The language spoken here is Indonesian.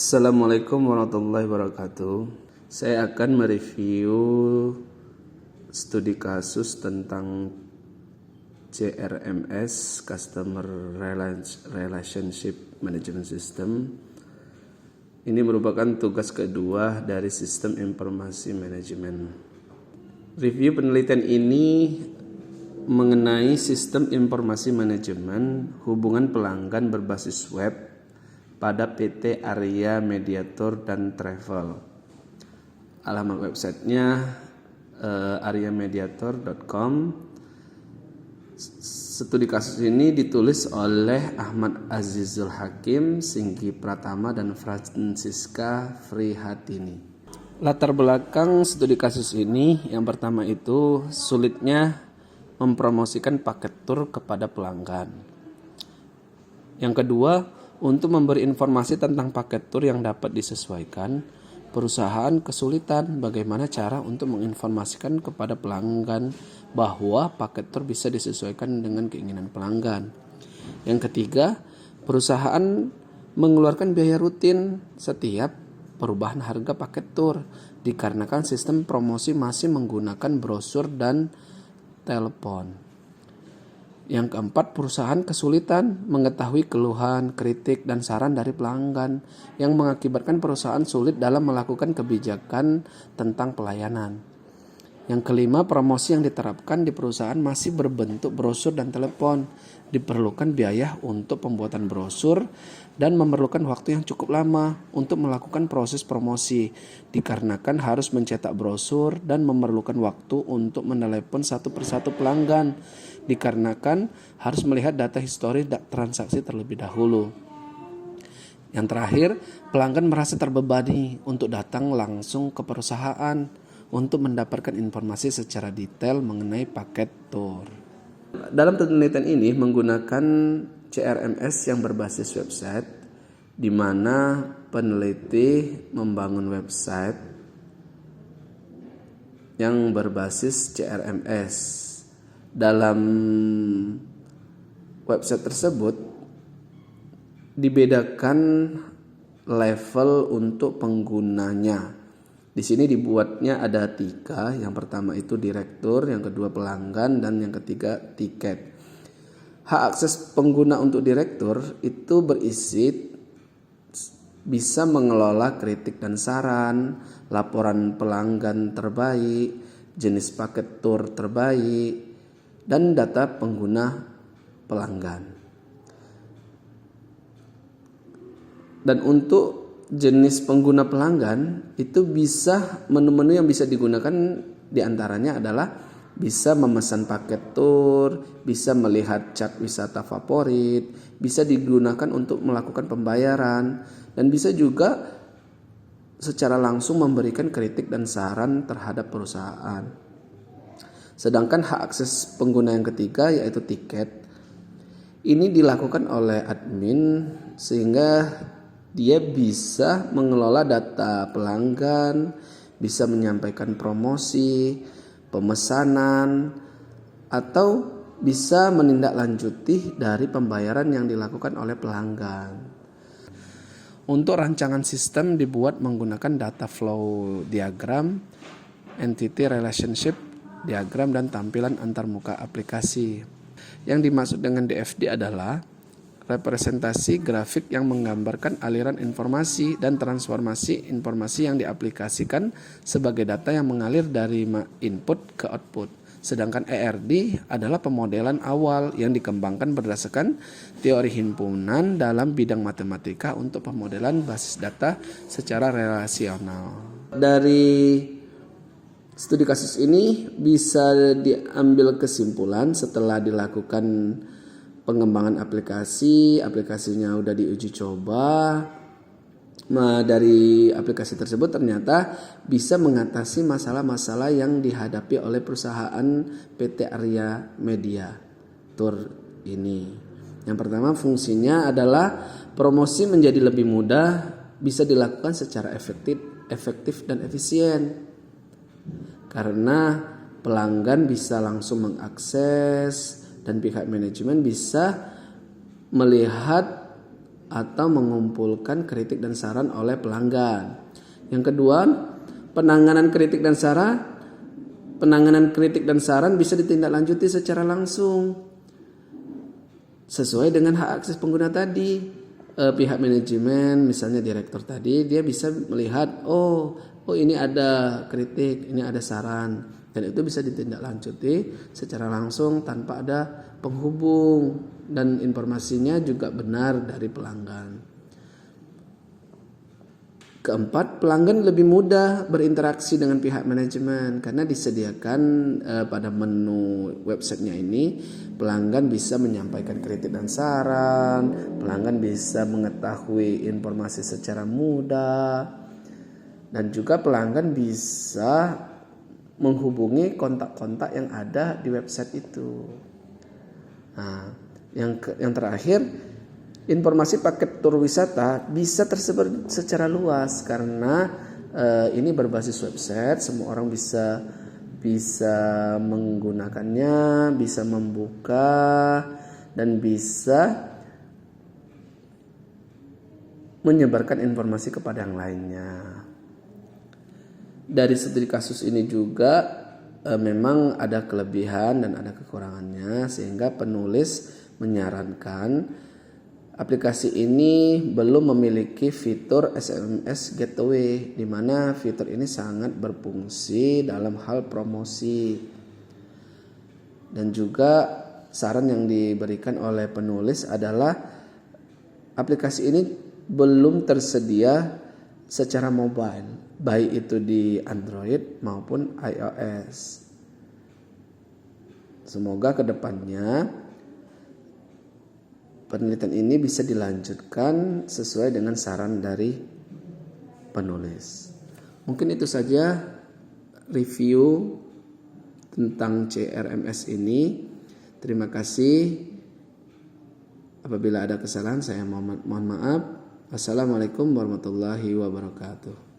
Assalamualaikum warahmatullahi wabarakatuh. Saya akan mereview studi kasus tentang CRMS Customer Relationship Management System. Ini merupakan tugas kedua dari sistem informasi manajemen. Review penelitian ini mengenai sistem informasi manajemen hubungan pelanggan berbasis web pada PT Arya Mediator dan Travel. Alamat websitenya aryamediator.com. Studi kasus ini ditulis oleh Ahmad Azizul Hakim, Singgi Pratama, dan Francisca Frihatini. Latar belakang studi kasus ini, yang pertama itu sulitnya mempromosikan paket tur kepada pelanggan. Yang kedua, untuk memberi informasi tentang paket tur yang dapat disesuaikan, perusahaan kesulitan bagaimana cara untuk menginformasikan kepada pelanggan bahwa paket tur bisa disesuaikan dengan keinginan pelanggan. Yang ketiga, perusahaan mengeluarkan biaya rutin setiap perubahan harga paket tur dikarenakan sistem promosi masih menggunakan brosur dan telepon. Yang keempat, perusahaan kesulitan mengetahui keluhan, kritik, dan saran dari pelanggan yang mengakibatkan perusahaan sulit dalam melakukan kebijakan tentang pelayanan. Yang kelima, promosi yang diterapkan di perusahaan masih berbentuk brosur dan telepon. Diperlukan biaya untuk pembuatan brosur dan memerlukan waktu yang cukup lama untuk melakukan proses promosi, dikarenakan harus mencetak brosur dan memerlukan waktu untuk menelepon satu persatu pelanggan, dikarenakan harus melihat data histori transaksi terlebih dahulu. Yang terakhir, pelanggan merasa terbebani untuk datang langsung ke perusahaan untuk mendapatkan informasi secara detail mengenai paket tur. Dalam penelitian ini menggunakan CRMS yang berbasis website, di mana peneliti membangun website yang berbasis CRMS. Dalam website tersebut dibedakan level untuk penggunanya. Di sini dibuatnya ada 3. Yang pertama itu direktur, yang kedua pelanggan, dan yang ketiga tiket. Hak akses pengguna untuk direktur itu berisi bisa mengelola kritik dan saran, laporan pelanggan terbaik, jenis paket tur terbaik, dan data pengguna pelanggan. Dan untuk jenis pengguna pelanggan itu bisa menu-menu yang bisa digunakan diantaranya adalah bisa memesan paket tur, bisa melihat cat wisata favorit, bisa digunakan untuk melakukan pembayaran, dan bisa juga secara langsung memberikan kritik dan saran terhadap perusahaan. Sedangkan hak akses pengguna yang ketiga yaitu tiket, ini dilakukan oleh admin sehingga dia bisa mengelola data pelanggan, bisa menyampaikan promosi, pemesanan, atau bisa menindaklanjuti dari pembayaran yang dilakukan oleh pelanggan. Untuk rancangan sistem dibuat menggunakan data flow diagram, entity relationship diagram, dan tampilan antarmuka aplikasi. Yang dimaksud dengan DFD adalah representasi grafik yang menggambarkan aliran informasi dan transformasi informasi yang diaplikasikan sebagai data yang mengalir dari input ke output. Sedangkan ERD adalah pemodelan awal yang dikembangkan berdasarkan teori himpunan dalam bidang matematika untuk pemodelan basis data secara relasional. Dari studi kasus ini bisa diambil kesimpulan setelah dilakukan pengembangan aplikasinya udah diuji coba. Nah, dari aplikasi tersebut ternyata bisa mengatasi masalah-masalah yang dihadapi oleh perusahaan PT Arya Mediator ini. Yang pertama, fungsinya adalah promosi menjadi lebih mudah, bisa dilakukan secara efektif dan efisien. Karena pelanggan bisa langsung mengakses dan pihak manajemen bisa melihat atau mengumpulkan kritik dan saran oleh pelanggan. Yang kedua, penanganan kritik dan saran bisa ditindaklanjuti secara langsung sesuai dengan hak akses pengguna tadi. Pihak manajemen, misalnya direktur tadi, dia bisa melihat, oh ini ada kritik, ini ada saran, dan itu bisa ditindaklanjuti secara langsung tanpa ada penghubung, dan informasinya juga benar dari pelanggan. Keempat, pelanggan lebih mudah berinteraksi dengan pihak manajemen karena disediakan pada menu websitenya ini, pelanggan bisa menyampaikan kritik dan saran, pelanggan bisa mengetahui informasi secara mudah, dan juga pelanggan bisa menghubungi kontak-kontak yang ada di website itu. Nah, yang terakhir, informasi paket tur wisata bisa tersebar secara luas karena ini berbasis website, semua orang bisa menggunakannya, bisa membuka dan bisa menyebarkan informasi kepada yang lainnya. Dari studi kasus ini juga memang ada kelebihan dan ada kekurangannya, sehingga penulis menyarankan aplikasi ini belum memiliki fitur SMS Gateway, di mana fitur ini sangat berfungsi dalam hal promosi. Dan juga saran yang diberikan oleh penulis adalah aplikasi ini belum tersedia secara mobile, baik itu di Android maupun iOS. Semoga kedepannya penelitian ini bisa dilanjutkan sesuai dengan saran dari penulis. Mungkin itu saja review tentang CRMS ini. Terima kasih. Apabila ada kesalahan saya mohon maaf. Assalamualaikum warahmatullahi wabarakatuh.